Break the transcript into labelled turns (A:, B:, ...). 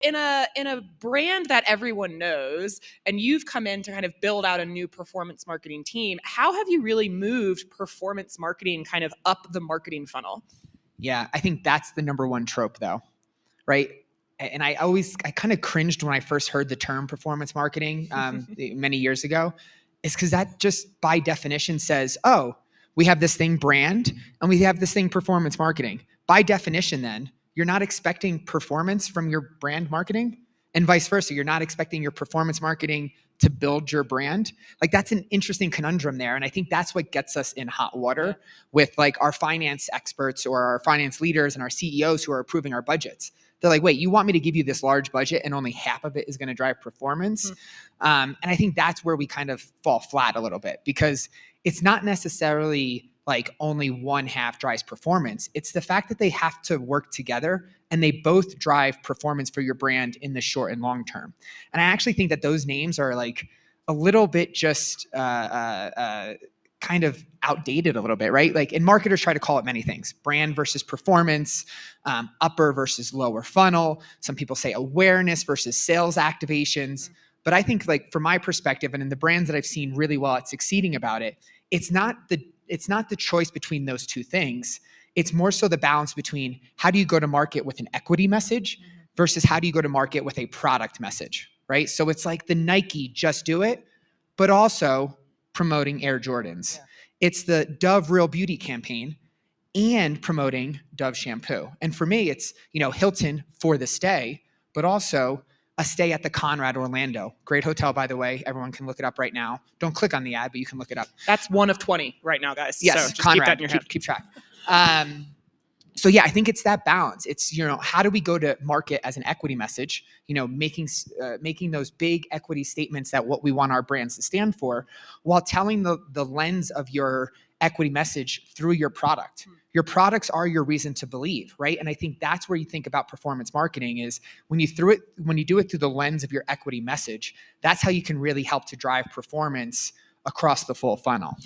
A: in a brand that everyone knows, and you've come in to kind of build out a new performance marketing team, how have you really moved performance marketing kind of up the marketing funnel?
B: Yeah, I think that's the number one trope though, right? And I kind of cringed when I first heard the term performance marketing many years ago, is because that just by definition says, oh, we have this thing brand and we have this thing performance marketing. By definition, then, you're not expecting performance from your brand marketing, and vice versa. You're not expecting your performance marketing to build your brand. Like, that's an interesting conundrum there. And I think that's what gets us in hot water with like our finance experts or our finance leaders and our CEOs who are approving our budgets. They're like, wait, you want me to give you this large budget and only half of it is going to drive performance? And I think that's where we kind of fall flat a little bit, because it's not necessarily like only one half drives performance. It's the fact that they have to work together and they both drive performance for your brand in the short and long term. And I actually think that those names are like a little bit just kind of outdated a little bit, right? Like, and marketers try to call it many things: brand versus performance, upper versus lower funnel. Some people say awareness versus sales activations. But I think, like, from my perspective and in the brands that I've seen really well at succeeding about it, it's not the choice between those two things. It's more so the balance between how do you go to market with an equity message versus how do you go to market with a product message, right? So it's like the Nike just do it, but also promoting Air Jordans. Yeah. It's the Dove Real Beauty campaign and promoting Dove shampoo. And for me, it's, Hilton for the stay, but also a stay at the Conrad Orlando. Great hotel, by the way. Everyone can look it up right now. Don't click on the ad, but you can look it up.
A: That's one of 20 right now, guys.
B: Yes,
A: so just
B: Conrad.
A: Keep that in your head.
B: Keep track. So yeah, I think it's that balance. It's, how do we go to market as an equity message, making those big equity statements that what we want our brands to stand for, while telling the lens of your equity message through your product. Your products are your reason to believe, right? And I think that's where you think about performance marketing, is when you do it through the lens of your equity message, that's how you can really help to drive performance across the full funnel.